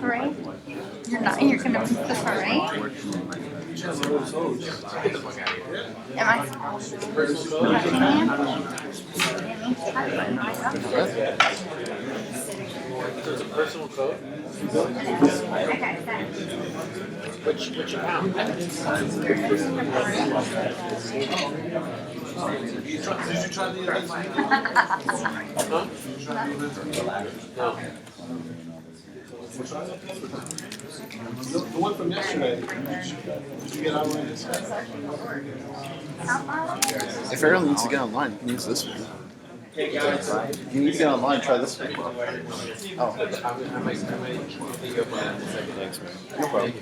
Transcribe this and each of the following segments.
Right? You're not. You're gonna miss this one, right? Am I supposed to? There's a personal code. Which account? Did you try the event? Huh? No. The one from yesterday, did you get online yesterday? If Aaron needs to get online, he can use this one. You need to get online, try this one. Oh. I might take up on that in a second. Thanks, man. No problem.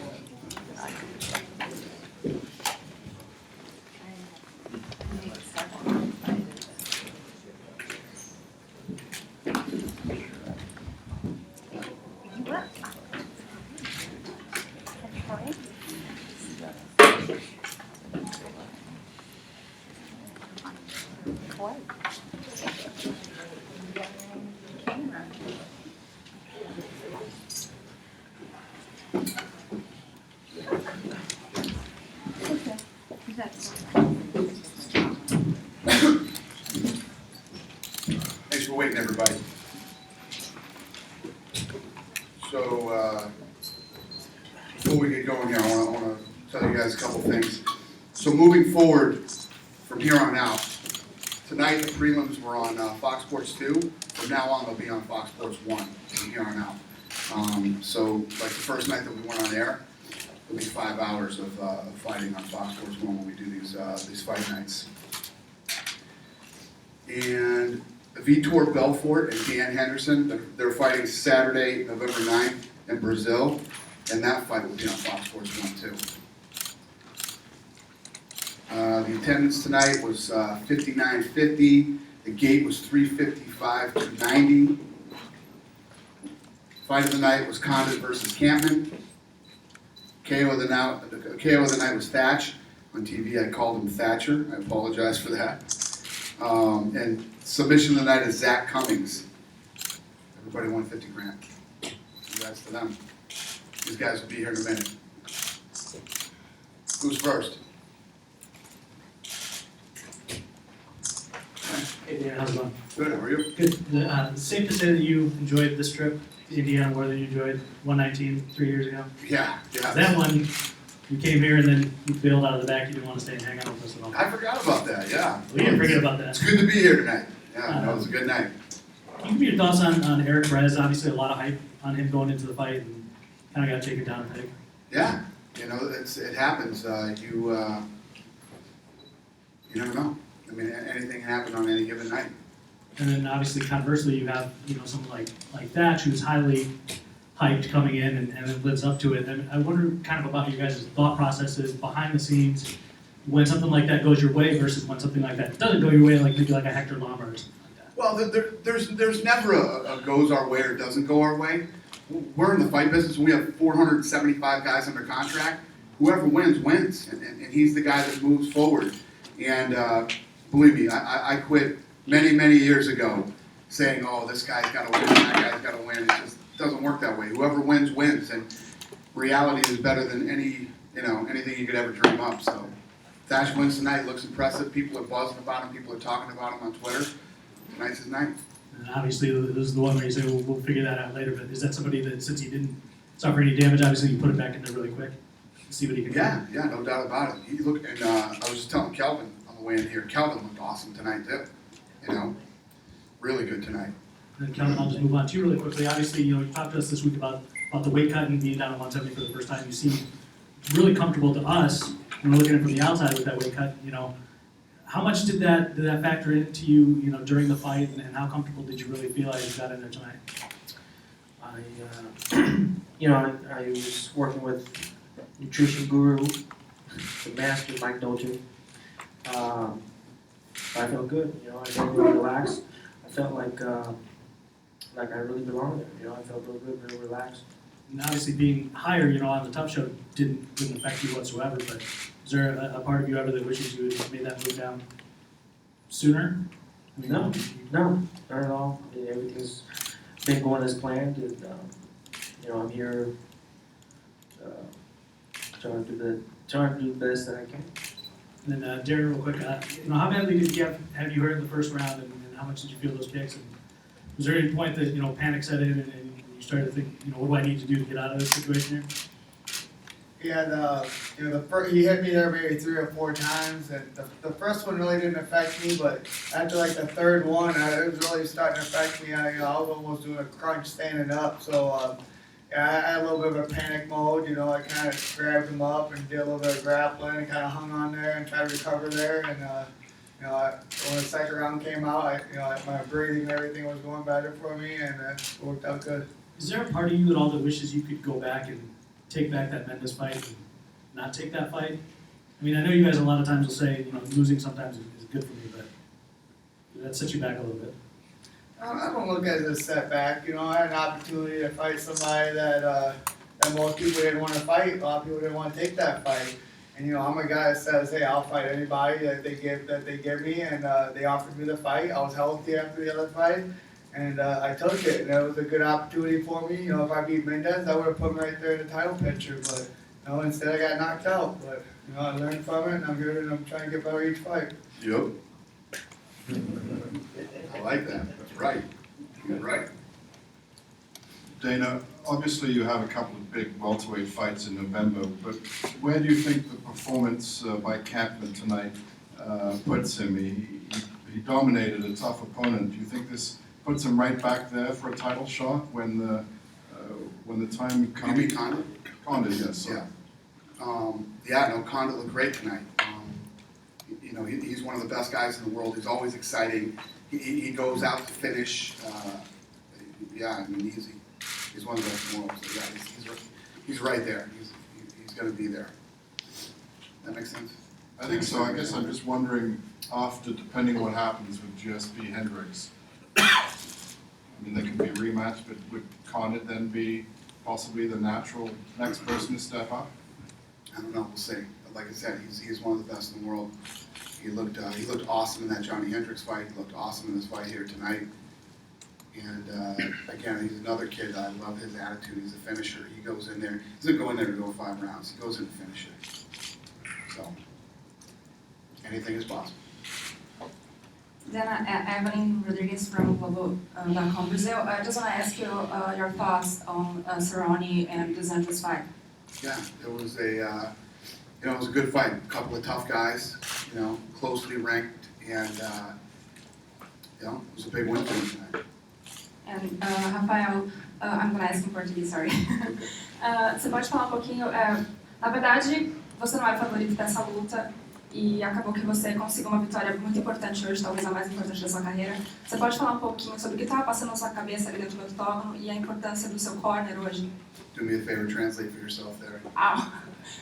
Thanks for waiting, everybody. So, before we get going here, I want to tell you guys a couple things. So moving forward from here on out, tonight the prelims were on Fox Sports 2. From now on, they'll be on Fox Sports 1 from here on out. So, like the first night that we went on air, there'll be 5 hours of fighting on Fox Sports 1 when we do these fight nights. And Vitor Belfort and Dan Henderson, they're fighting Saturday, November 9th in Brazil, and that fight will be on Fox Sports 1 too. The attendance tonight was 5950. The gate was 355 to 90. Fight of the night was Condit versus Kampmann. KO of the night was Thatch. On TV, I called him Thatcher. I apologize for that. And submission of the night is Zach Cummings. Everybody won 50 grand. Congrats to them. These guys will be here in a minute. Who's first? Hey Dan, how's it going? Good, how are you? Good. Safe to say that you enjoyed this trip to Indiana more than you enjoyed 119 3 years ago? Yeah. That one, you came here and then you bailed out of the back. You didn't want to stay and hang out with us at all. I forgot about that, yeah. We didn't forget about that. It's good to be here tonight. Yeah, that was a good night. Can you give me your thoughts on Eric Perez? Obviously, a lot of hype on him going into the fight and kind of got taken down, I think. Yeah, it happens. You never know. I mean, anything can happen on any given night. And then obviously, conversely, you have someone like Thatch who's highly hyped coming in and it lives up to it. And I wonder kind of about you guys' thought processes behind the scenes when something like that goes your way versus when something like that doesn't go your way, like maybe like a Hector Lombard or something like that. Well, there's never a goes our way or doesn't go our way. We're in the fight business and we have 475 guys under contract. Whoever wins, wins. And he's the guy that moves forward. And believe me, I quit many years ago saying, oh, this guy's got to win, that guy's got to win. It just doesn't work that way. Whoever wins, wins. And reality is better than anything you could ever dream up. So Thatch wins tonight, looks impressive. People are buzzing about him. People are talking about him on Twitter. Tonight's his night. And obviously, this is the one where you say, we'll figure that out later. But is that somebody that, since he didn't suffer any damage, obviously you put it back in there really quick to see what he can do? Yeah, no doubt about it. He looked, and I was just telling Kelvin on the way in here, Kelvin looked awesome tonight too. Really good tonight. And Kelvin, I'll just move on to you really quickly. Obviously, you talked to us this week about the weight cut and being down to 170 for the first time. You seem really comfortable to us when we're looking at it from the outside with that weight cut. How much did that factor into you, during the fight, and how comfortable did you really feel as you got in there tonight? I was working with nutrition guru, the master, Mike Dolce. I felt good. I felt really relaxed. I felt like I really belonged there. I felt real good, real relaxed. And obviously, being higher, on the Tough Show didn't affect you whatsoever. But Is there a part of you ever that wishes you had made that move down sooner? I mean, No. No, not at all. I mean, everything's been going as planned, and I'm here trying to do the best that I can. And then Darren, real quick, how badly did you have you hurt in the first round, and how much did you feel those kicks? And was there any point that panic set in and you started to think, what do I need to do to get out of this situation here? Yeah, he hit me there maybe 3 or 4 times, and the first one really didn't affect me, but after like the third one, it was really starting to affect me. I was almost doing a crunch standing up, so I had a little bit of a panic mode. I kind of grabbed him up and did a little bit of grappling and kind of hung on there and tried to recover there. And when the second round came out, my breathing and everything was going better for me, and it worked out good. Is there a part of you at all that wishes you could go back and take back that Mendes fight and not take that fight? I mean, I know you guys a lot of times will say, losing sometimes is good for me, but that sets you back a little bit. I don't look at it as a setback. I had an opportunity to fight somebody that most people didn't want to fight. A lot of people didn't want to take that fight. And I'm a guy that says, hey, I'll fight anybody that they give me, and they offered me the fight. I was healthy after the other fight, and I took it, and it was a good opportunity for me. If I beat Mendes, I would have put him right there in the title picture, but instead I got knocked out. But I learned from it, and I'm here, and I'm trying to get better each fight. Yep. I like that. That's right. You're right. Dana, obviously you have a couple of big welterweight fights in November, but where do you think the performance by Kampmann tonight puts him? He dominated a tough opponent. Do you think this puts him right back there for a title shot when the time comes? You mean Condit? Condit, yes. Yeah. Condit looked great tonight. He's one of the best guys in the world. He's always exciting. He goes out to finish. He's one of the best in the world. So he's right there. He's going to be there. That makes sense? I think so. I guess I'm just wondering, depending on what happens with GSP Hendricks, I mean, there could be a rematch, but would Condit then be possibly the natural next person to step up? I don't know. We'll see. But like I said, he's one of the best in the world. He looked awesome in that Johnny Hendricks fight. He looked awesome in this fight here tonight. And again, he's another kid. I love his attitude. He's a finisher. He goes in there. He doesn't go in there to go 5 rounds. He goes in to finish it. So anything is possible. Then Evelyn Rodriguez from Global.com Brazil. I just want to ask you your thoughts on Cerrone and Dos Anjos fight. Yeah, it was a good fight. A couple of tough guys, closely ranked, and it was a big win for him tonight. And Rafael, I'm going to ask in português, sorry. Você pode falar um pouquinho, na verdade, você não é favorito dessa luta e acabou que você conseguiu uma vitória muito importante hoje, talvez a mais importante da sua carreira. Você pode falar um pouquinho sobre o que estava passando na sua cabeça ali dentro do octógono e a importância do seu corner hoje? Do me a favor, translate for yourself there.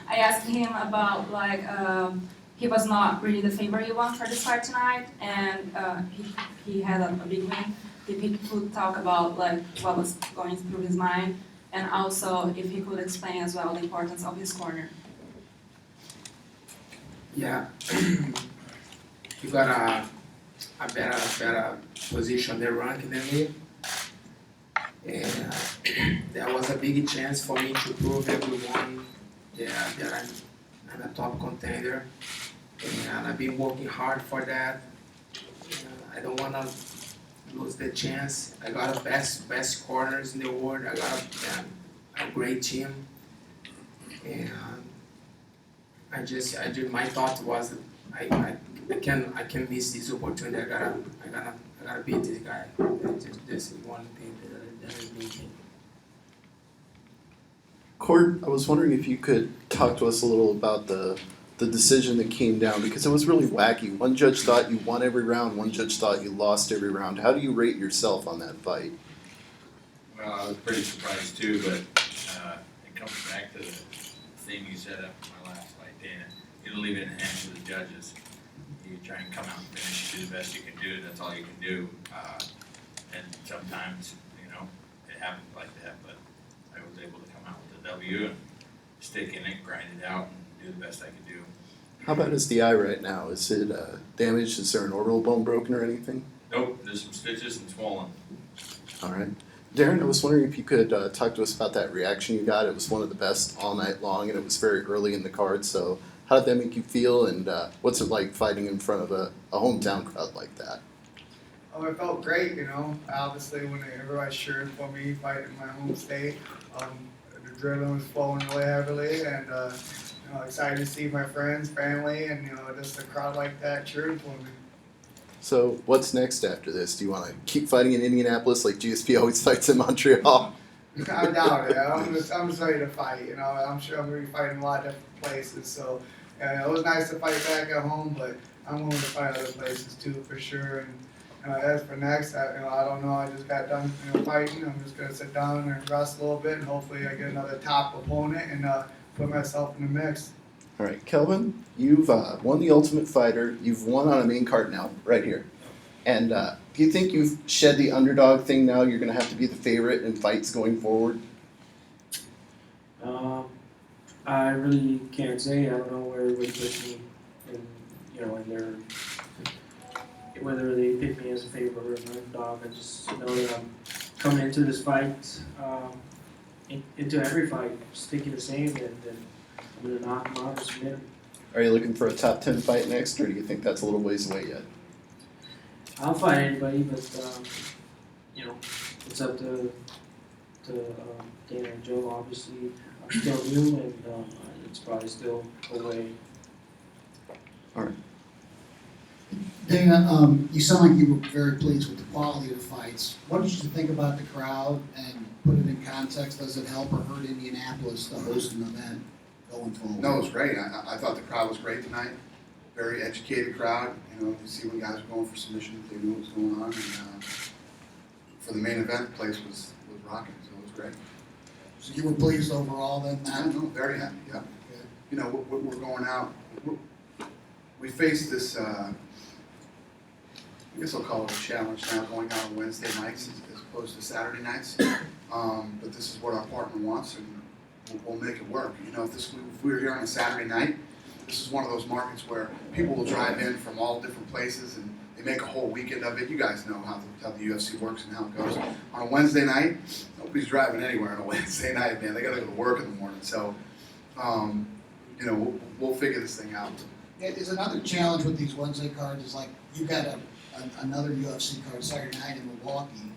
I asked him about he was not really the favorite one for this fight tonight, and he had a big win. If he could talk about what was going through his mind, and also if he could explain as well the importance of his corner. Yeah, he got a better position on the ranking than me. And there was a big chance for me to prove everyone that I'm a top contender. And I've been working hard for that. I don't want to lose the chance. I got the best corners in the world. I got a great team. And my thought was I can miss this opportunity. I gotta beat this guy. That's one thing that is making. Cord, I was wondering if you could talk to us a little about the decision that came down, because it was really wacky. One judge thought you won every round, one judge thought you lost every round. How do you rate yourself on that fight? Well, I was pretty surprised too, but it comes back to the thing you said after my last fight, Dana. You don't leave it in the hands of the judges. You try and come out and finish, do the best you can do. That's all you can do. And sometimes, it happens like that. But I was able to come out with a W and stick in it, grind it out, and do the best I could do. How bad is the eye right now? Is it damaged? Is there an orbital bone broken or anything? Nope, there's some stitches and swollen. All right. Darren, I was wondering if you could talk to us about that reaction you got. It was one of the best all night long, and it was very early in the card. So how did that make you feel, and what's it like fighting in front of a hometown crowd like that? It felt great, you know. Obviously, when everybody cheered for me fighting in my home state, the adrenaline was flowing really heavily, and you know, excited to see my friends, family, and you know, just a crowd like that cheering for me. So what's next after this? Do you want to keep fighting in Indianapolis like GSP always fights in Montreal? I doubt it. I'm just ready to fight. You know, I'm sure I'm gonna be fighting a lot of different places. So it was nice to fight back at home, but I'm willing to fight other places too for sure. And as for next, I don't know. I just got done fighting. I'm just gonna sit down and rest a little bit, and hopefully I get another top opponent and put myself in the mix. All right, Kelvin, you've won the Ultimate Fighter. You've won on a main card now, right here. And do you think you've shed the underdog thing now? You're going to have to be the favorite in fights going forward? I really can't say. I don't know where it would put me in, you know, in their, whether they pick me as a favorite or an underdog. I just know that I'm coming into this fight, into every fight, just thinking the same, and I'm going to knock him out or submit him. Are you looking for a top 10 fight next, or do you think that's a little ways away yet? I'll fight anybody, but you know, it's up to Dana and Joe. Obviously, I'm still new, and it's probably still away. Dana, you sound like you were very pleased with the quality of the fights. What did you think about the crowd, and put it in context? Does it help or hurt Indianapolis to host an event going forward? No, it was great. I thought the crowd was great tonight. Very educated crowd. You know, you see when guys were going for submission, they knew what was going on. And for the main event, the place was rocking, so it was great. So you were pleased overall then, Matt? No, very happy, yeah. You know, we're going out. We faced this, I guess I'll call it a challenge now, going out on Wednesday nights as opposed to Saturday nights. But this is what our partner wants, and we'll make it work. You know, if we were here on a Saturday night, this is one of those markets where people will drive in from all different places and they make a whole weekend of it. You guys know how the UFC works and how it goes. On a Wednesday night, nobody's driving anywhere on a Wednesday night, man. They gotta go to work in the morning. So, you know, we'll figure this thing out. Yeah, there's another challenge with these Wednesday cards is like, you've got another UFC card Saturday night in Milwaukee,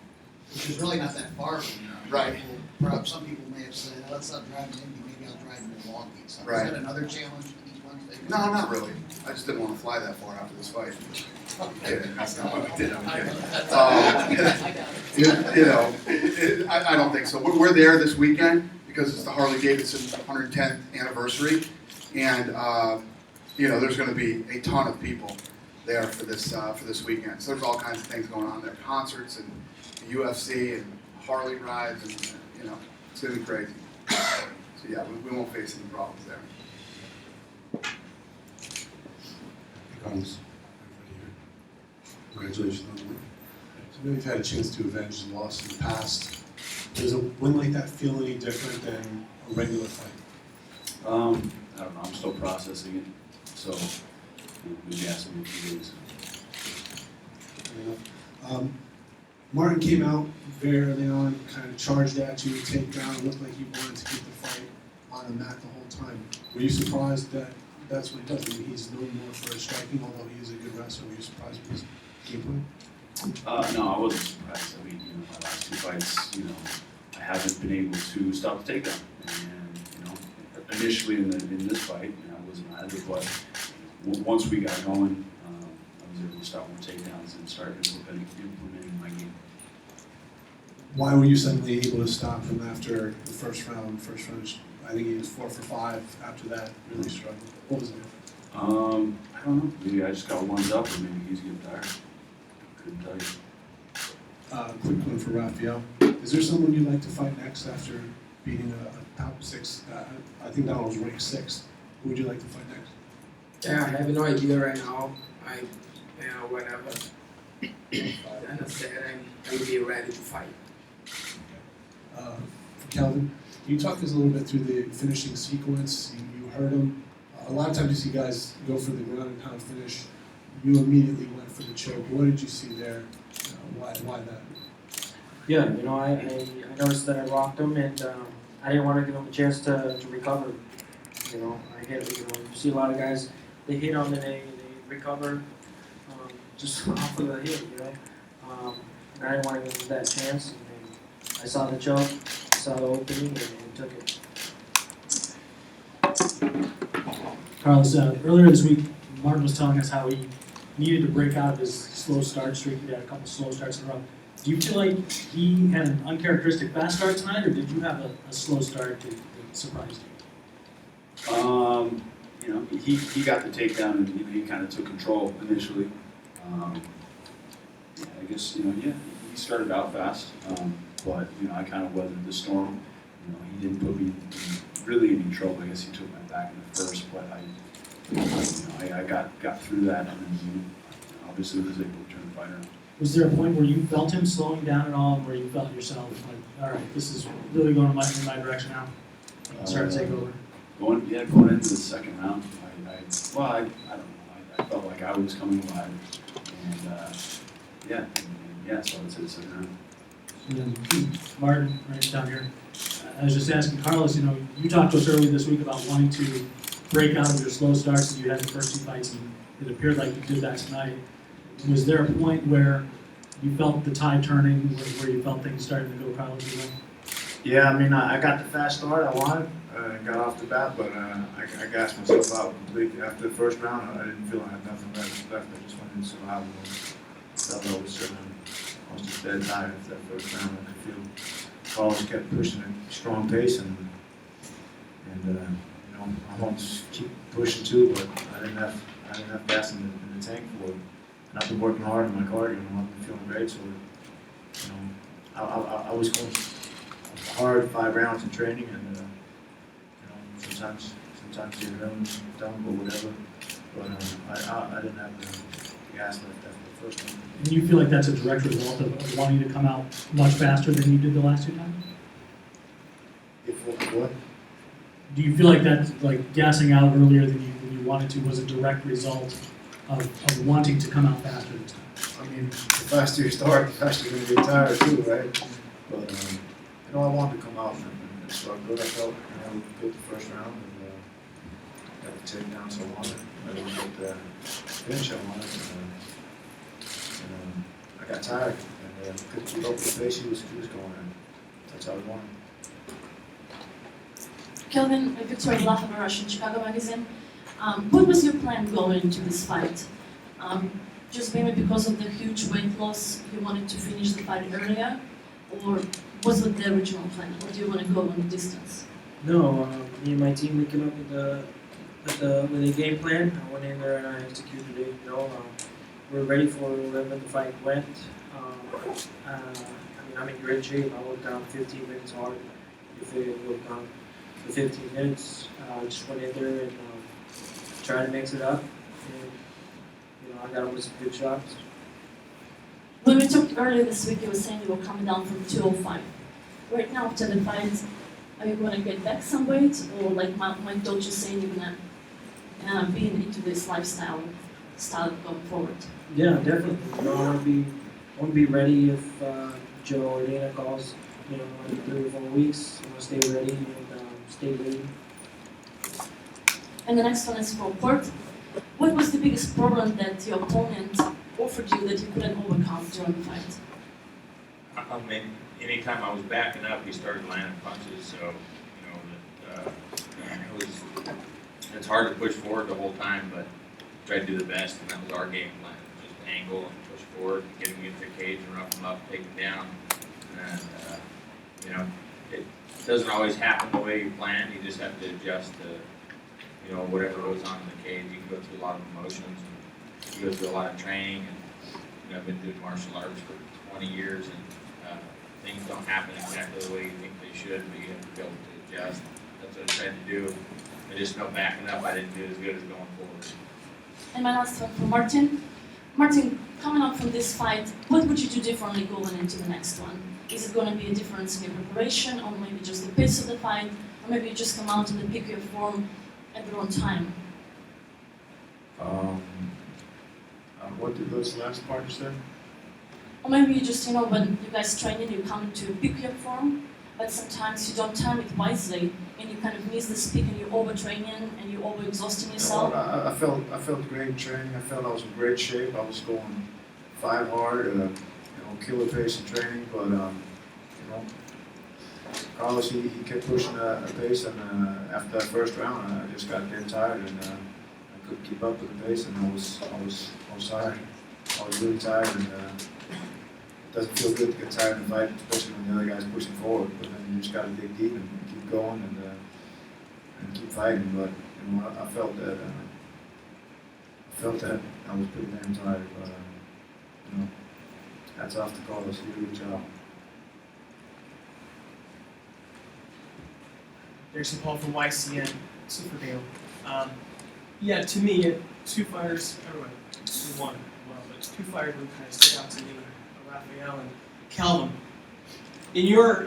which is really not that far from here. Right. Perhaps some people may have said, oh, let's not drive to Indy, maybe I'll drive to Milwaukee. So Right. is that another challenge with these Wednesday cards? No, not really. I just didn't want to fly that far after this fight. I'm kidding. That's not what I did. I'm kidding. You know, I don't think so. We're there this weekend because it's the Harley Davidson 110th anniversary, and you know, there's going to be a ton of people there for this weekend. So there's all kinds of things going on there, concerts and the UFC and Harley rides, and you know, it's going to be crazy. So yeah, we won't face any problems there. Congratulations on the win. So I know you've had a chance to avenge the loss in the past. Does a win like that feel any different than a regular fight? I don't know, I'm still processing it, so maybe ask me in a few days. Martin came out very early on, kind of charged at you, take down, it looked like he wanted to keep the fight on the mat the whole time. Were you surprised that that's what he does? I mean, he's known more for his striking, although he is a good wrestler. Were you surprised with his game plan? No, I wasn't surprised. I mean, my last two fights, I haven't been able to stop the takedown. And, initially in this fight, I wasn't either, but once we got going, I was able to stop more takedowns and start implementing my game. Why were you suddenly able to stop him after the first round? I think he was 4 for 5 after that, really struggled. What was it? I don't know. Maybe I just got warmed up, or maybe he's getting tired. Couldn't tell you. Quick one for Rafael. Is there someone you'd like to fight next after beating a top 6? I think Donald was ranked 6th. Who would you like to fight next? Yeah, I have no idea right now. Whenever Dana said, I will be ready to fight. For Kelvin, can you talk us a little bit through the finishing sequence? You heard him A lot of times you see guys go for the ground and pound finish. You immediately went for the choke. What did you see there? Why that? Yeah, you know, I noticed that I rocked him, and I didn't want to give him a chance to recover. You know, you see a lot of guys, they hit on and they recover just off of the hit, you know. And I didn't want to give him that chance. And I saw the choke, I saw the opening, and took it. Carlos, earlier this week, Martin was telling us how he needed to break out of his slow start streak. He had a couple slow starts in a row. Do you feel like he had an uncharacteristic fast start tonight, or did you have a slow start that surprised you? You know, he got the takedown and he kind of took control initially. Yeah, I guess, you know, yeah, he started out fast, but, you know, I kind of weathered the storm. You know, he didn't put me in really any trouble. I guess he took my back in the first, but I got through that, and then he obviously was able to turn the fight around. Was there a point where you felt him slowing down at all, where you felt yourself like, all right, this is really going in my direction now? Start to take over. Going into the second round, I don't know. I felt like I was coming alive, and so it's the second round. And then Martin, right down here. I was just asking Carlos, you know, you talked to us earlier this week about wanting to break out of your slow starts, and you had the first two fights, and it appeared like you did that tonight. Was there a point where you felt the tide turning, where you felt things starting to go Carlos' way? Yeah, I mean, I got the fast start I wanted, got off the bat, but I gassed myself out completely. After the first round, I didn't feel I had nothing left. I just went into survival mode. Felt I was just dead tired after that first round. I could feel Carlos kept pushing at a strong pace, and you know, I want to keep pushing too, but I didn't have gas in the tank for it. And I've been working hard on my cardio, and I've been feeling great. So, you know, I was going hard 5 rounds in training, and you know, sometimes you're done, but whatever. But I didn't have the gas left after the first one. And you feel like that's a direct result of wanting to come out much faster than you did the last two times? If what? Do you feel like that, like gassing out earlier than you wanted to, was a direct result of wanting to come out faster this time? I mean, the faster you start, the faster you're going to get tired too, right? But you know, I wanted to come out and start good. I felt, you know, we good the first round, and got the takedowns I wanted. I didn't get the finish I wanted, and I got tired, and couldn't keep up with the pace he was going in. That's how I wanted. Kelvin, Victor Vlahovic, Russian Chicago Magazine. What was your plan going into this fight? Just maybe because of the huge weight loss, you wanted to finish the fight earlier, or was it the original plan? Or do you want to go on the distance? No, me and my team, we came up with a game plan. I went in there and I executed it. You know, we're ready for wherever the fight went. I mean, I'm in great shape. I worked out 15 minutes hard. If it worked on the 15 minutes, I just went in there and tried to mix it up. And, you know, I got with some good shots. When we talked earlier this week, you were saying you were coming down from 205. Right now, after the fight, are you going to get back some weight, or like my coach is saying, you're going to be into this lifestyle going forward? Yeah, definitely. You know, I want to be ready if Joe or Dana calls. You know, in 3 or 4 weeks. I want to stay ready and stay ready. And the next one is for Port. What was the biggest problem that your opponent offered you that you couldn't overcome during the fight? I mean, anytime I was backing up, he started landing punches. So, you know, it's hard to push forward the whole time, but try to do the best, and that was our game plan. Just angle and push forward, get him into the cage and rough him up, take him down. And, you know, it doesn't always happen the way you plan. You just have to adjust to, you know, whatever goes on in the cage. You can go through a lot of emotions, and you go through a lot of training. And, you know, I've been doing martial arts for 20 years, and things don't happen exactly the way you think they should, but you have to be able to adjust. That's what I tried to do. I just know backing up, I didn't do as good as going forward. And my last one for Martin. Martin, coming up from this fight, what would you do differently going into the next one? Is it going to be a difference in your preparation, or maybe just the pace of the fight, or maybe you just come out and pick your form at the wrong time? What did those last part you said? Or maybe you just, when you guys train and you come into a peak your form, but sometimes you don't time it wisely and you kind of miss this peak and you're overtraining and you're overexhausting yourself. I felt great in training. I felt I was in great shape. I was going 5 hard, killer pace in training. But Carlos he kept pushing a pace, and after that first round, I just got dead tired, and I couldn't keep up with the pace, and I was tired. I was really tired, and it doesn't feel good to get tired in a fight, especially when the other guy's pushing forward. But then you just got to dig deep and keep going and keep fighting. But I felt that I was pretty damn tired. But hats off to Carlos. He did a good job. There's Paul from YCN, Super Deal. Yeah, to me, 2 fighters, everyone, 2-1, well, but 2 fighters who kind of stick out to me, Raphael and Calvin. In your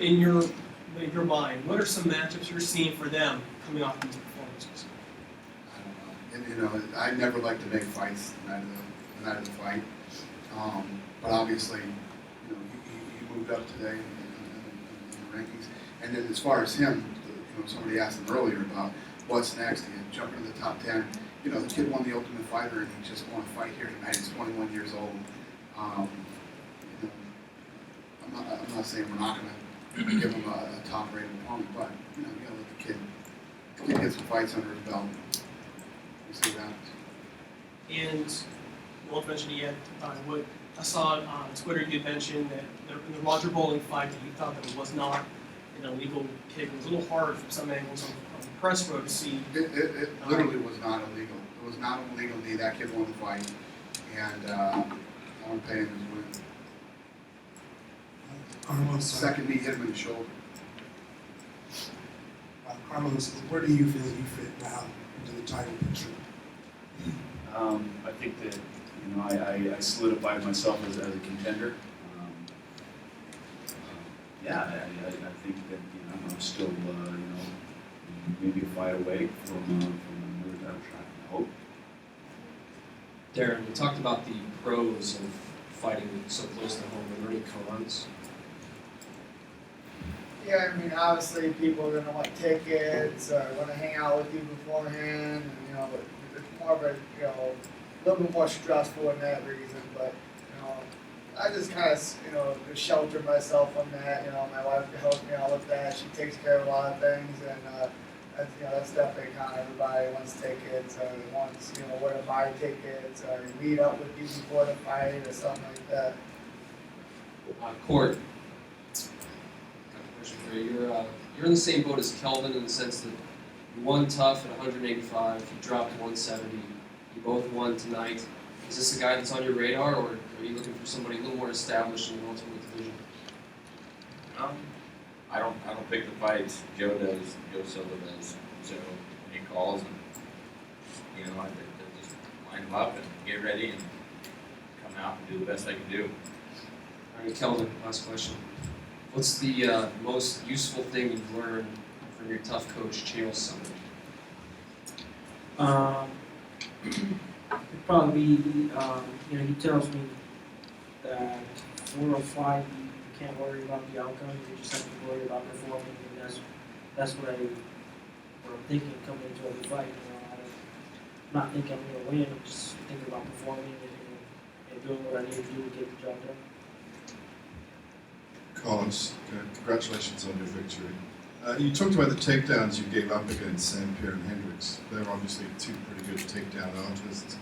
mind, what are some matchups you're seeing for them coming off these performances? And I never like to make fights the night of the fight. But obviously, he moved up today in the rankings. And then as far as him, somebody asked him earlier about what's next. He had jumped into the top 10. The kid won the Ultimate Fighter, and he just won a fight here tonight. He's 21 years old. I'm not saying we're not going to give him a top-rated opponent, but you got to let the kid get some fights under his belt. We'll see what happens. And you won't mention it yet, Wood. I saw on Twitter you had mentioned that in the Roger Bowling fight that you thought that it was not an illegal kick. It was a little hard from some angles on the press row to see. It literally was not illegal. It was not an illegal knee. That kid won the fight, and I want to pay him his win. Carlos, Second knee hit him in the shoulder. Carlos, where do you feel you fit now into the title picture? I think that I solidified myself as a contender. I think that I'm still maybe a fight away from another title shot. I hope. Darren, you talked about the pros of fighting so close to home. Are there any cons? Yeah, I mean, obviously people are gonna want tickets, or wanna hang out with you beforehand, and but it's more of a little bit more stressful in that reason. But I just kind of just shelter myself from that. My wife helps me out with that. She takes care of a lot of things, and that's definitely kind of everybody wants tickets, or wants where to buy tickets, or meet up with you before the fight, or something like that. Court. You're in the same boat as Kelvin in the sense that you won tough at 185, you dropped to 170, you both won tonight. Is this a guy that's on your radar, or are you looking for somebody a little more established in the welterweight division? I don't pick the fights. Joe does. Joe Silva does. So when he calls, and I just line them up and get ready and come out and do the best I can do. All right, Kelvin, last question. What's the most useful thing you've learned from your tough coach, Chael Sonnen? It'd probably be, he tells me that for a fight, you can't worry about the outcome, you just have to worry about performing, and that's what I'm thinking coming into every fight. I'm not thinking I'm going to win, I'm just thinking about performing and doing what I need to do to get the job done. Carlos, congratulations on your victory. You talked about the takedowns you gave up against St. Pierre and Hendricks. They're obviously 2 pretty good takedown artists.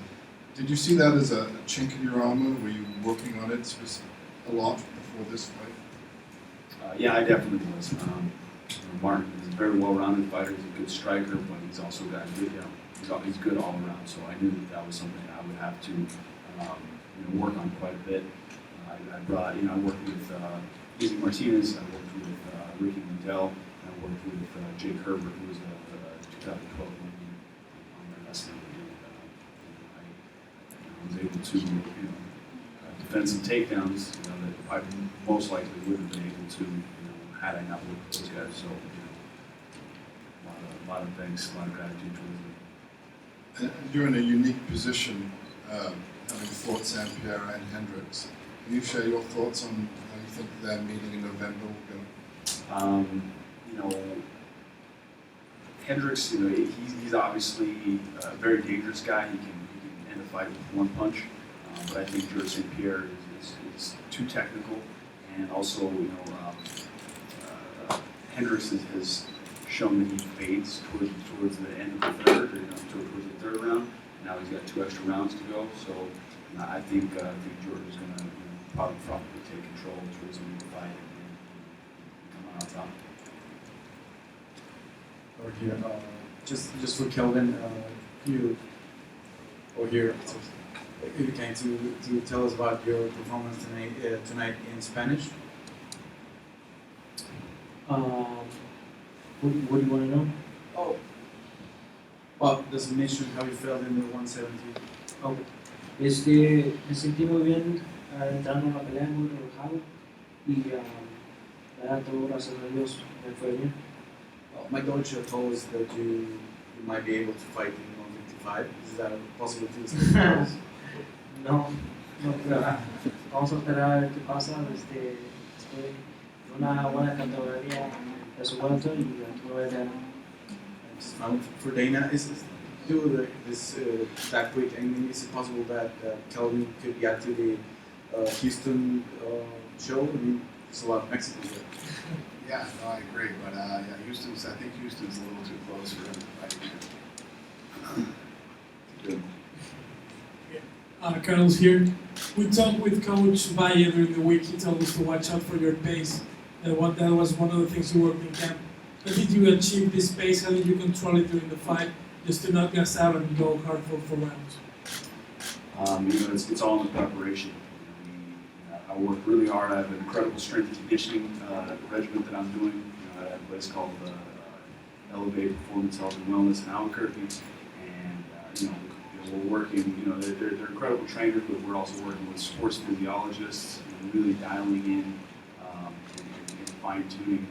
Did you see that as a chink in your armor? Were you working on it a lot before this fight? Yeah, I definitely was. Martin is a very well-rounded fighter. He's a good striker, but he's also got good, he's good all around. So I knew that was something I would have to, work on quite a bit. I brought, I worked with Izzy Martinez. I worked with Ricky Liddell. I worked with Jake Herbert, who was a 2012 winner on the wrestling. I was able to, defend some takedowns that I most likely would have been able to, had I not worked with those guys. So, a lot of thanks, a lot of gratitude towards them. You're in a unique position, having fought St. Pierre and Hendricks. Can you share your thoughts on how you think their meeting in November will go? You know, Hendricks, you know, he's obviously a very dangerous guy. He can end a fight with one punch. But I think George St. Pierre is too technical, and also, you know, Hendricks has shown that he fades towards the end of the third, or towards the third round. Now he's got 2 extra rounds to go, so I think George is going to probably take control towards the end of the fight and come out on top. Or here, just for Kelvin, you can to tell us about your performance tonight in Spanish. What do you want to know? Oh, well, the submission, how you felt in the 170. Oh, me sentí muy bien entrando en la pelea, muy relajado y la verdad, todo gracias a Dios me fue bien. Well, my coach told us that you might be able to fight in 155. Is that a possibility? No, pero vamos a esperar a ver qué pasa. Estoy en una buena categoría de su vuelto y aquí voy a ganar. For Dana, is this that quick? I mean, is it possible that Kelvin could get to the Houston show? I mean, there's a lot of Mexicans there. Yeah, no, I agree, but yeah, I think Houston's a little too close for him to fight. Good. Carlos here. We talked with Coach Valle during the week. He told us to watch out for your pace. That was one of the things you worked in camp. How did you achieve this pace? How did you control it during the fight, just to not gas out and go hard for rounds? You know, it's all in the preparation. I work really hard. I have an incredible strength and conditioning regimen that I'm doing. You know, at a place called Elevate Performance Health and Wellness in Albuquerque, and you know, we're working. You know, they're incredible trainers, but we're also working with sports physiologists and really dialing in and fine tuning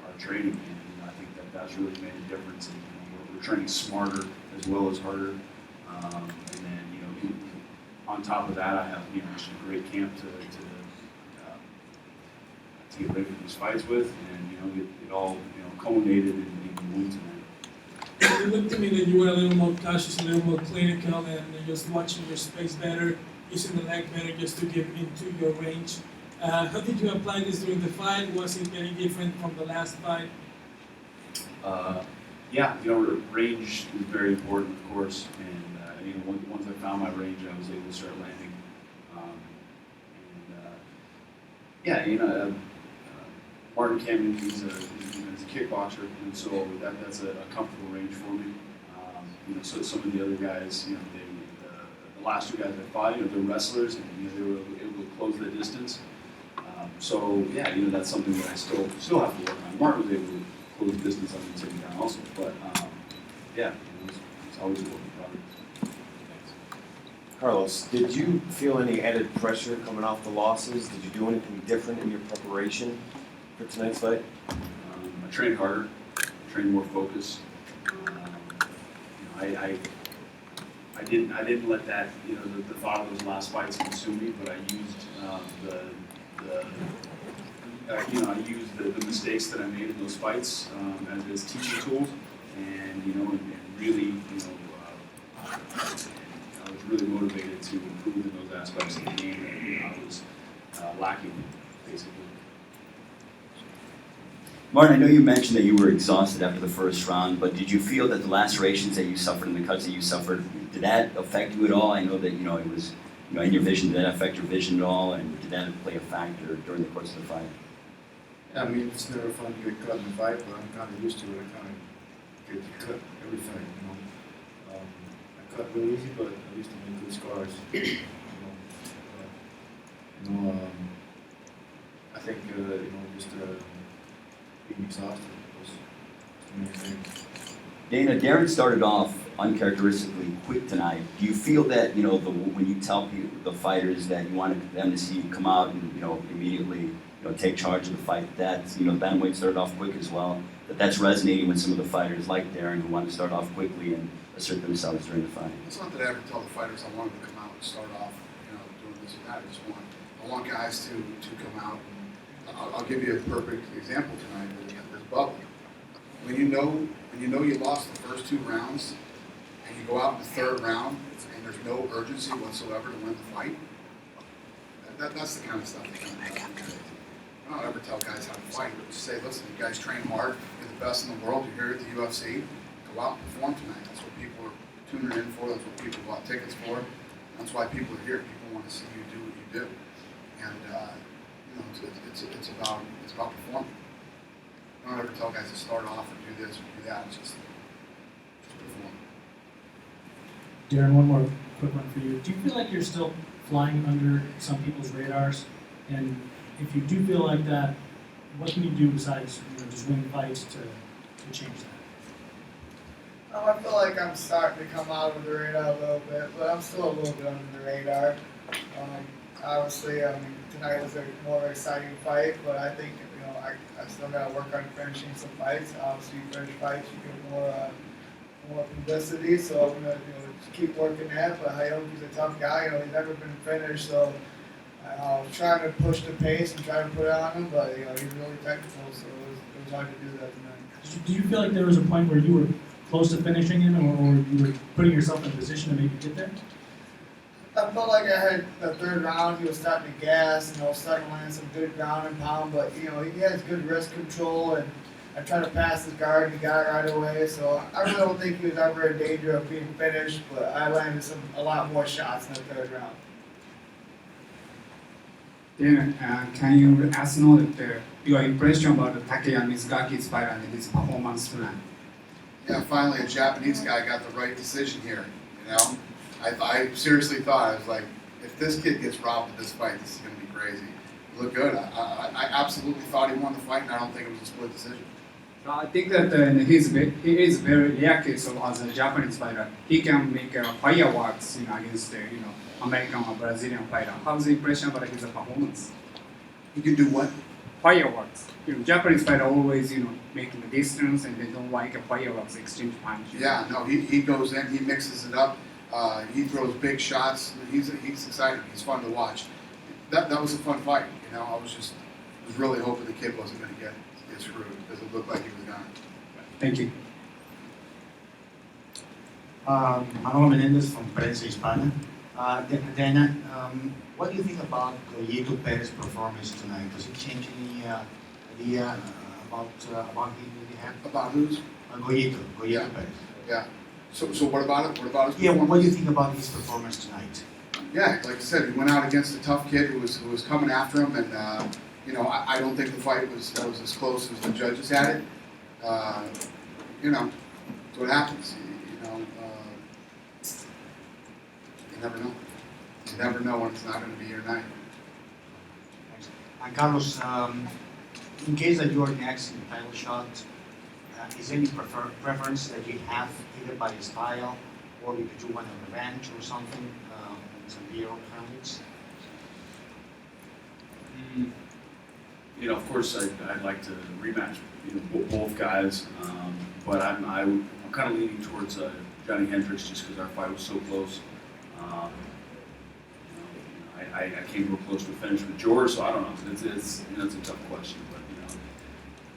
our training. And I think that's really made a difference. And, you know, we're training smarter as well as harder. And then, you know, on top of that, I have, you know, just a great camp to get ready for these fights with, and you know, it all, you know, culminated in the win tonight. It looked to me that you were a little more cautious, a little more clinical, and just watching your space better, using the leg better just to get into your range. How did you apply this during the fight? Was it any different from the last fight? Yeah, you know, range is very important, of course, and you know, once I found my range, I was able to start landing. Yeah, you know, Martin Kampmann, he's a kickboxer, and so that's a comfortable range for me. You know, so some of the other guys, you know, the last 2 guys I fought, you know, they're wrestlers, and you know, they were able to close the distance. So yeah, you know, that's something that I still have to work on. Martin was able to close the distance on me taking down also, but yeah, you know, it's always a work in progress. Carlos, did you feel any added pressure coming off the losses? Did you do anything different in your preparation for tonight's fight? I trained harder, trained more focused. You know, I didn't let that, you know, the thought of those last fights consume me, but I used you know, I used the mistakes that I made in those fights as teaching tools, and you know, and really, you know, I was really motivated to improve in those aspects of the game that, you know, I was lacking, basically. Martin, I know you mentioned that you were exhausted after the first round, but did you feel that the lacerations that you suffered and the cuts that you suffered, did that affect you at all? I know that, you know, it was, you know, in your vision, did that affect your vision at all, and did that play a factor during the course of the fight? I mean, it's never fun to get cut in a fight, but I'm kind of used to it. I kind of get cut every fight, you know. I cut real easy, but I used to make good scars. I think, you know, just being exhausted was the main thing. Dana, Darren started off uncharacteristically quick tonight. Do you feel that, you know, when you tell people, the fighters, that you wanted them to see you come out and, you know, immediately, you know, take charge of the fight, that, you know, bantamweight started off quick as well, that's resonating with some of the fighters like Darren who want to start off quickly and assert themselves during the fight? It's not that I ever tell the fighters I want them to come out and start off, doing this or that. I want guys to come out. I'll give you a perfect example tonight. There's Bubba. When you know you lost the first 2 rounds, and you go out in the 3rd round, and there's no urgency whatsoever to win the fight. That's the kind of stuff that comes out. I don't ever tell guys how to fight. Just say, listen, you guys train hard. You're the best in the world. You're here at the UFC. Go out and perform tonight. That's what people are tuning in for. That's what people bought tickets for. That's why people are here. People want to see you do what you do. And it's about performing. I don't ever tell guys to start off and do this or do that. It's just perform. Darren, one more quick one for you. Do you feel like you're still flying under some people's radars? And if you do feel like that, what can you do besides just winning fights to change that? I feel like I'm starting to come out of the radar a little bit, but I'm still a little bit under the radar. Obviously, tonight was a more exciting fight, but I think I still got to work on finishing some fights. Obviously, you finish fights, you get more publicity. So I'm gonna keep working that. But Hayoki's a tough guy. He's never been finished, so I'm trying to push the pace and try to put it on him. But he's really technical, so it was hard to do that tonight. Do you feel like there was a point where you were close to finishing him, or you were putting yourself in a position to maybe get there? I felt like I had the 3rd round, he was starting to gas, and I was starting to land some good ground and pound, but he has good wrist control, and I tried to pass his guard, and he got it right away, so I really don't think he was ever in danger of being finished, but I landed a lot more shots in the 3rd round. Then, can you ask know that your impression about Takeya Mizugaki's fight and his performance tonight? Yeah, finally a Japanese guy got the right decision here, I seriously thought, I was like, if this kid gets robbed in this fight, this is going to be crazy. He looked good. I absolutely thought he won the fight, and I don't think it was a split decision. I think that he is very reactive, so as a Japanese fighter. He can make fireworks against American or Brazilian fighter. How's the impression about his performance? He can do what? Fireworks. Japanese fighter always making the distance, and they don't like fireworks exchange punch. Yeah, no, he goes in, he mixes it up. He throws big shots. He's exciting. He's fun to watch. That was a fun fight. I was really hoping the kid wasn't going to get screwed because it looked like he was gone. Thank you. Manolo Menendez from Prensa Hispana. Dana, what do you think about Goyito Perez's performance tonight? Does it change any idea about him in the hand? About who's? Goyito Perez. Yeah. So what about it? What about his Yeah, performance? what do you think about his performance tonight? Yeah, like I said, he went out against a tough kid who was coming after him, and I don't think the fight was as close as the judges had it. It's what happens. You never know. You never know when it's not going to be your night. And Carlos, in case that you are next in the title shot, is there any preference that you have either by the style or because you want a revenge or something in some Piero families? Of course, I'd like to rematch both guys, but I'm kind of leaning towards Johnny Hendricks just because our fight was so close. I came real close to a finish with George, so I don't know. It's a tough question,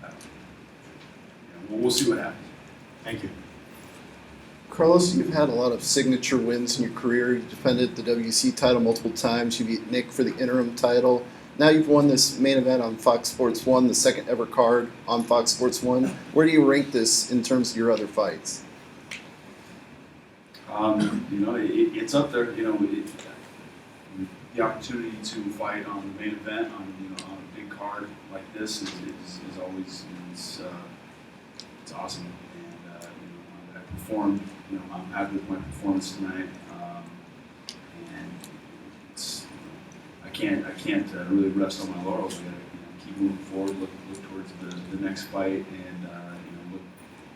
but we'll see what happens. Thank you. Carlos, you've had a lot of signature wins in your career. You defended the WC title multiple times. You beat Nick for the interim title. Now you've won this main event on Fox Sports 1, the second ever card on Fox Sports 1. Where do you rank this in terms of your other fights? It's up there. The opportunity to fight on the main event on a big card like this is always it's awesome. And I performed. I'm happy with my performance tonight. And I can't really rest on my laurels. We got to keep moving forward, look towards the next fight, and look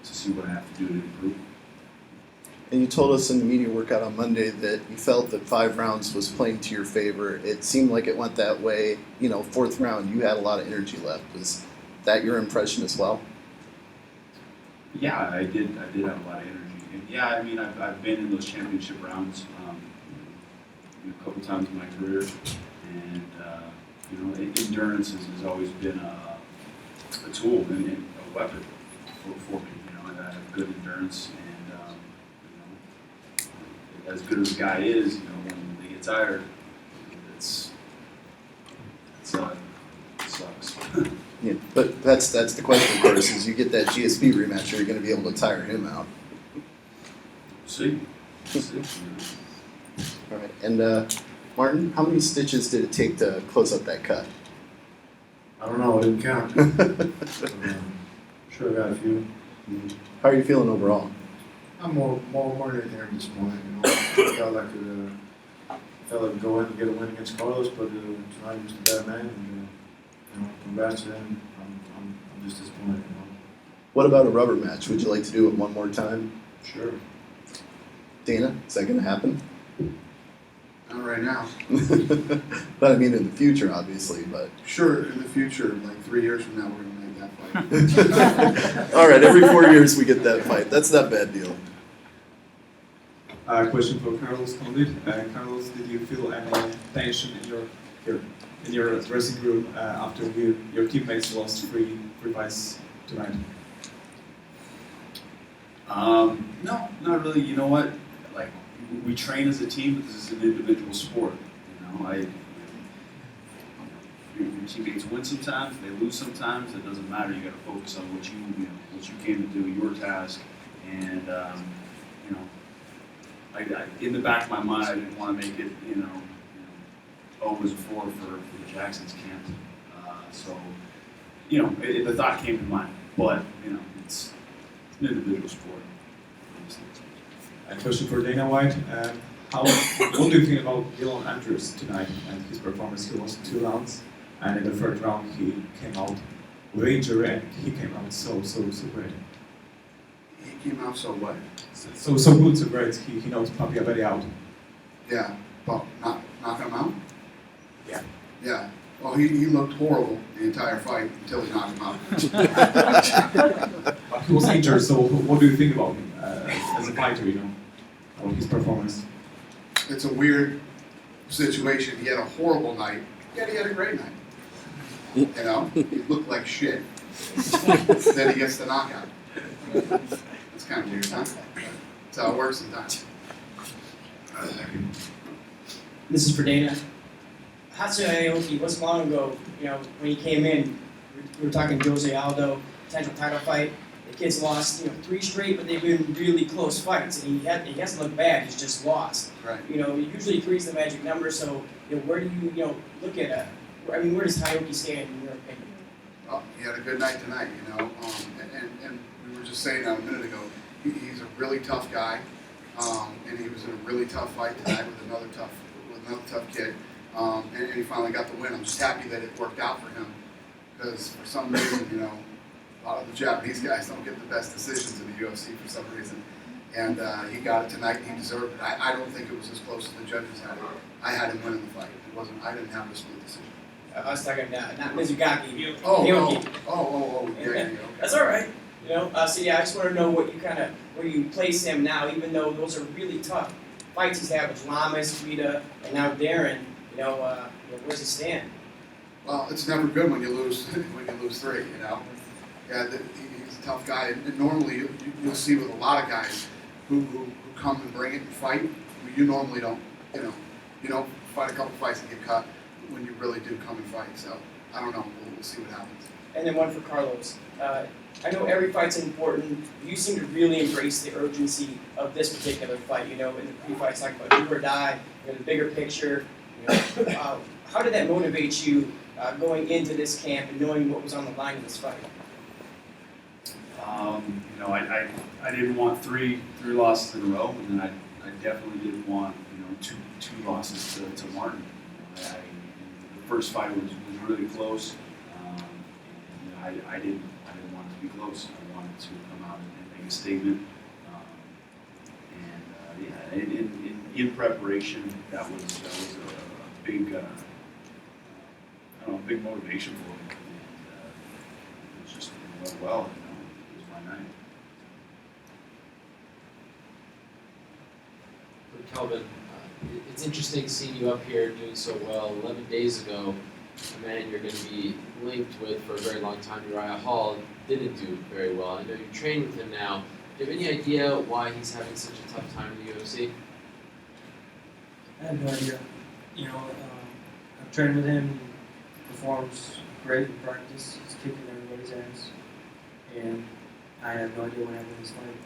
to see what I have to do to improve. And you told us in the media workout on Monday that you felt that 5 rounds was playing to your favor. It seemed like it went that way. 4th round, you had a lot of energy left. Was that your impression as well? Yeah, I did have a lot of energy. Yeah, I mean, I've been in those championship rounds a couple times in my career, and endurance has always been a tool and a weapon for me. And I have good endurance, and as good as a guy is, when they get tired, it sucks. Yeah, but that's the question, of course, is you get that GSP rematch, are you going to be able to tire him out? See. All right, and Martin, how many stitches did it take to close up that cut? I don't know, I didn't count. Sure I got a few. How are you feeling overall? I'm more than there this morning. I felt like go in and get a win against Carlos, but tonight was the better man, and congrats to him. I'm just disappointed. What about a rubber match? Would you like to do it one more time? Sure. Dana, is that going to happen? Not right now. But I mean in the future, obviously, but. Sure, in the future, like 3 years from now, we're going to make that fight. All right, every 4 years we get that fight. That's not a bad deal. Question for Carlos Condit. Carlos, did you feel any tension in your dressing room after your teammates lost three fights tonight? No, not really. You know what? Like, we train as a team, but this is an individual sport. Your teammates win sometimes, they lose sometimes. It doesn't matter. You got to focus on what you came to do, your task, and in the back of my mind, I didn't want to make it, 0-4 for the Jackson's camp. So, the thought came to mind, but it's an individual sport. A question for Dana White. What do you think about Dylan Andrews tonight and his performance? He lost 2 rounds, and in the third round he came out with injury, and he came out so great. He came out so what? So good, so great. He knocked Papiabelli out. Yeah, well, knock him out? Yeah. Yeah. Well, he looked horrible the entire fight until he knocked him out. But he was injured, so what do you think about him as a fighter, about his performance? It's a weird situation. He had a horrible night, yet he had a great night. He looked like shit. Then he gets the knockout. It's kind of weird, huh? That's how it works sometimes. This is for Dana. Hatsune Aoki, wasn't long ago, when he came in, we were talking Jose Aldo, potential title fight. The kid's lost, 3 straight, but they've been really close fights. And he hasn't looked bad, he's just lost. Right. Usually 3 is the magic number, so, where do you, look at it? I mean, where does Aoki stand in your opinion? Well, he had a good night tonight, and we were just saying that a minute ago. He's a really tough guy, and he was in a really tough fight tonight with another tough kid, and he finally got the win. I'm just happy that it worked out for him, because for some reason, a lot of the Japanese guys don't get the best decisions in the UFC for some reason, and he got it tonight, and he deserved it. I don't think it was as close as the judges had it. I had him winning the fight. I didn't have the split decision. I was talking not Mizugaki. Oh, Aoki. yeah. That's all right. So yeah, I just want to know where you place him now, even though those are really tough fights he's had with Lamas, Rita, and now Darren. Where's he stand? Well, it's never good when you lose 3. Yeah, he's a tough guy, and normally you'll see with a lot of guys who come and bring it and fight. You normally don't, you don't fight a couple fights and get cut when you really do come and fight. So I don't know. We'll see what happens. And then one for Carlos. I know every fight's important. You seem to really embrace the urgency of this particular fight. In the pre-fights, talking about do or die, the bigger picture. How did that motivate you going into this camp and knowing what was on the line in this fight? I didn't want three losses in a row, and then I definitely didn't want two losses to Martin. The first fight was really close. I didn't want it to be close. I wanted to come out and make a statement. In preparation, that was a big, big motivation for me. And it was just went well. It was my night. Kelvin, it's interesting seeing you up here doing so well. 11 days ago, a man you're going to be linked with for a very long time, Uriah Hall, didn't do very well. I know you train with him now. Do you have any idea why he's having such a tough time in the UFC? I have no idea. You know, I've trained with him. He performs great in practice. He's kicking everybody's ass. And I have no idea what happened in this fight.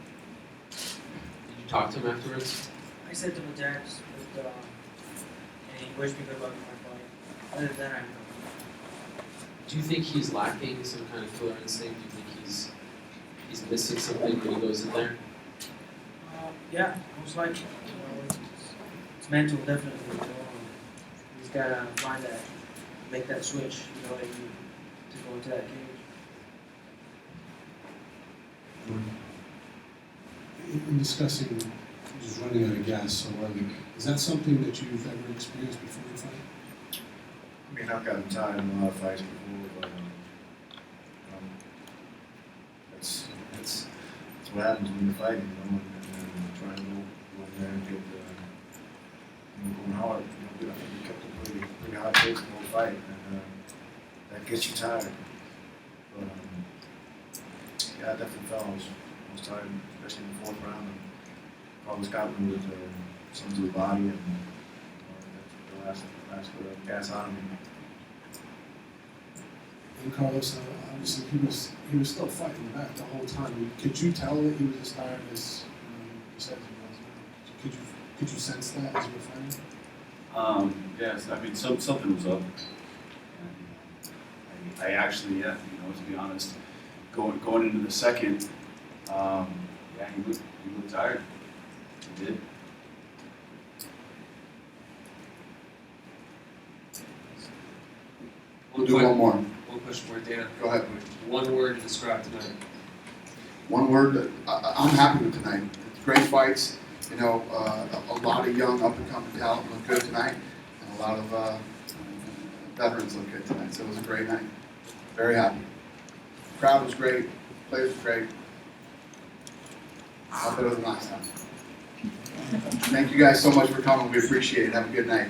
Did you talk to him afterwards? I said to him Jax, but and he wished me good luck in my fight. Other than that, I have no Do you think he's lacking some kind of killer instinct? Do you think he's missing something when he goes in there? Yeah, most likely. You know, it's mental, definitely. You know, he's got to find that, make that switch. You know, to go into that cage. In discussing just running out of gas so early, is that something that you've ever experienced before the fight? I mean, I've gotten tired in a lot of fights before, but that's what happens when you're fighting, you know, and trying to go in there and get going hard. You know, I think we kept a pretty hard pace in the whole fight, and that gets you tired. But yeah, I definitely felt I was tired, especially in the fourth round. And probably got me with some to the body and the last gas on me. And Carlos, obviously he was still fighting back the whole time. Could you tell that he was as tired as you said he was? Could you sense that as you were fighting? Yes, I mean something was up. And I actually, you know, to be honest, going into the second, he looked tired. He did. We'll do one more. One question more, Dan. Go ahead. One word to describe tonight. One word, I'm happy with tonight. It's great fights. You know, a lot of young up-and-coming talent look good tonight, and a lot of veterans look good tonight. So it was a great night. Very happy. Crowd was great. Players were great. A lot better than last time. Thank you guys so much for coming. We appreciate it. Have a good night.